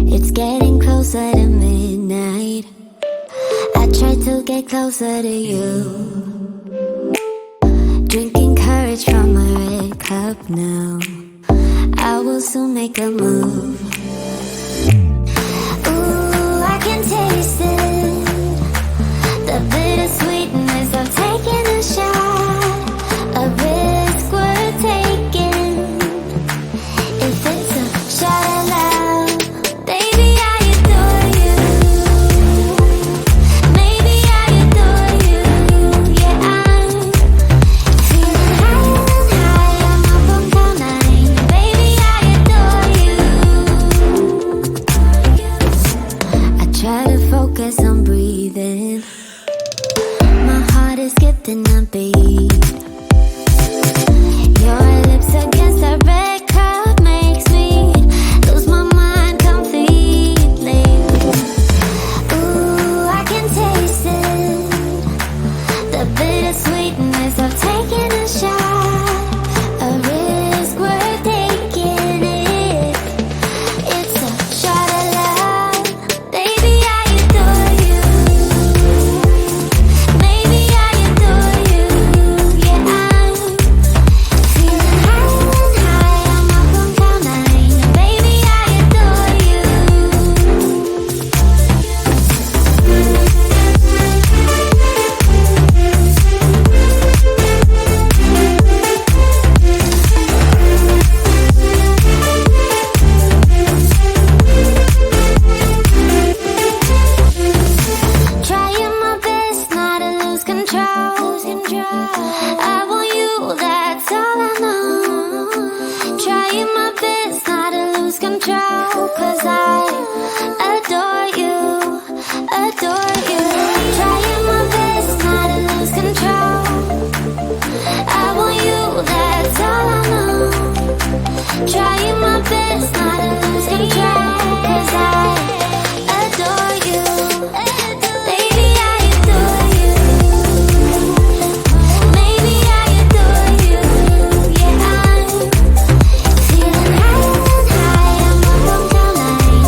It's getting closer to midnight. I try to get closer to you. Drinking courage from my red cup now. I will soon make a move. Ooh, I can taste it. The bittersweetness of taking a shot. A risk worth taking. If it's a shot at love, baby, I adore you. Maybe I adore you. Yeah, I'm feeling higher and higher. I'm up on cloud nine. Baby, I adore you. I try to focus on breathing. My heart is skipping a beat. Your lips against a red cup makes me lose my mind completely. Ooh, I can taste it. The bittersweetness of taking a shot. A risk worth taking it. It's a shot at love. Baby, I adore you. Maybe I adore you. Yeah, I'm feeling higher and higher. I'm up on cloud nine. Baby, I adore you. Trying my best not to lose control. I want you, that's all I know. Trying my best not to lose control. 'Cause I adore you, adore you. Trying my best not to lose control. I want you, that's all I know. Trying my best not to lose control. 'Cause I adore you. Baby, I adore you. Maybe I adore you. Yeah, I'm feeling higher and higher. I'm up on cloud nine.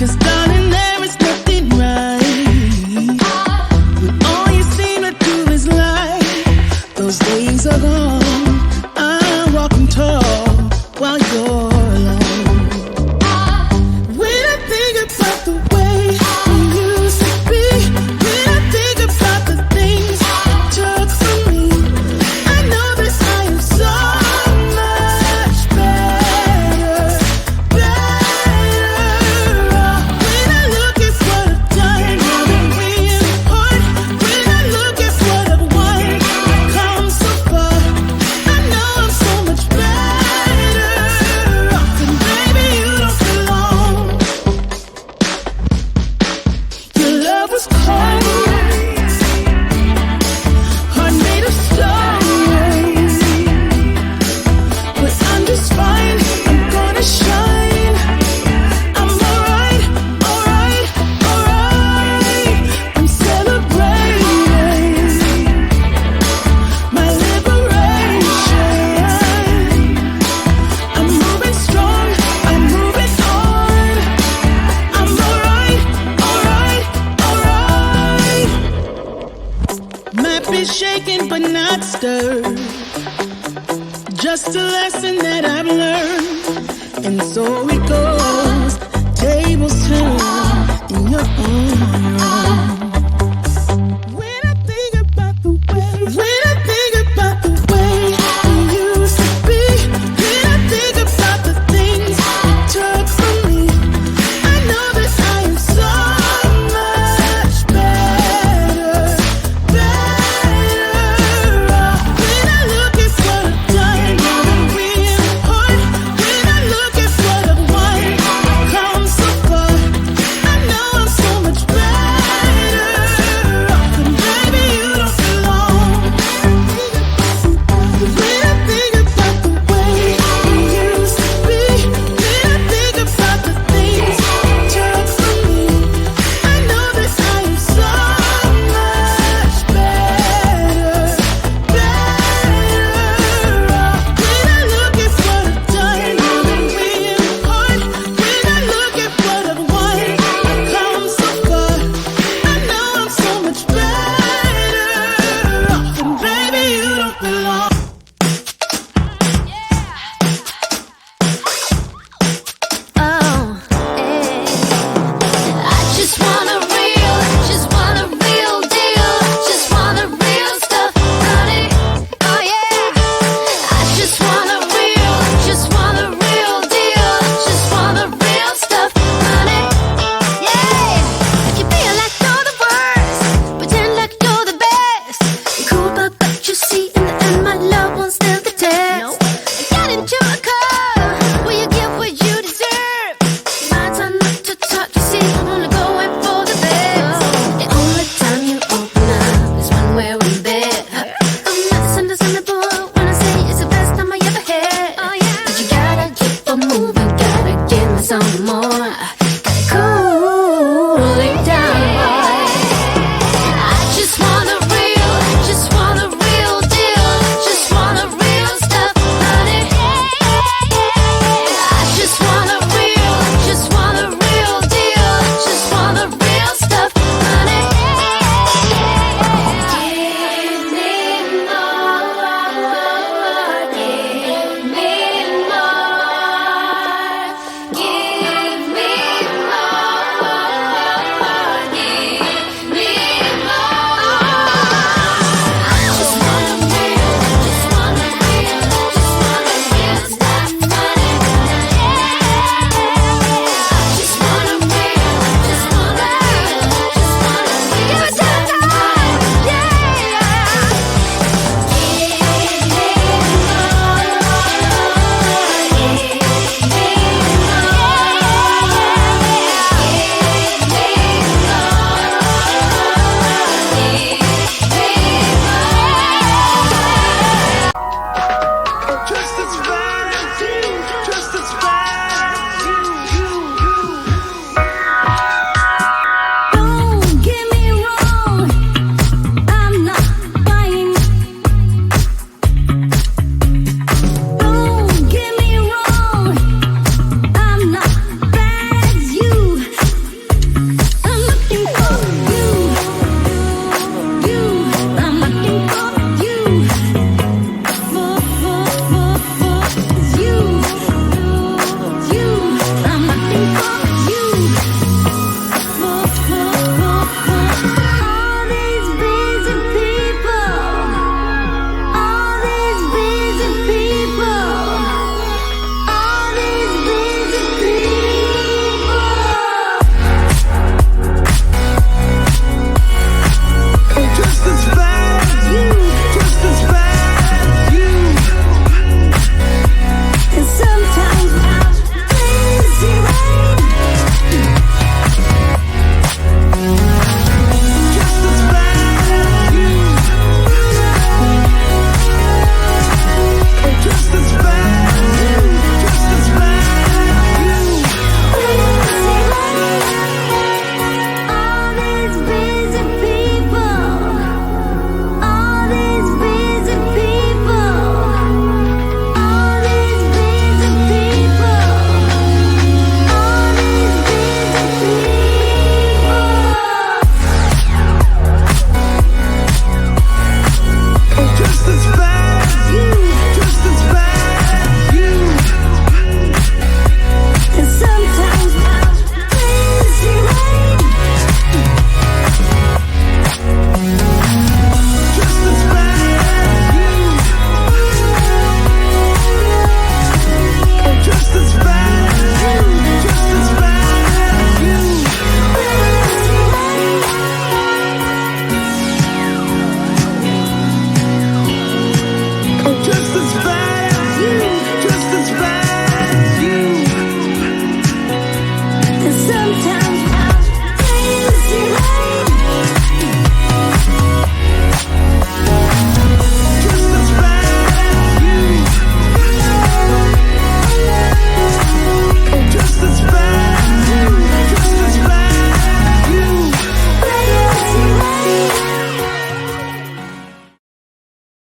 'Cause darling, there is nothing right when all you seem to do is lie. Those days are gone. I'm walking tall while you're alone. When I think about the way we used to be, when I think about the things you took from me, I know that I am so much better, better off. When I look at what I've done, now that we're apart, when I look at what I've won, I've come so far. I know I'm so much better off, and baby, you don't belong. Your love was cold, heart made of stone, but I'm just fine. I'm gonna shine. I'm alright, alright, alright. I'm celebrating my liberation. I'm moving strong, I'm moving on. I'm alright, alright, alright. Might be shaken but not stirred. Just a lesson that I've learned, and so it goes.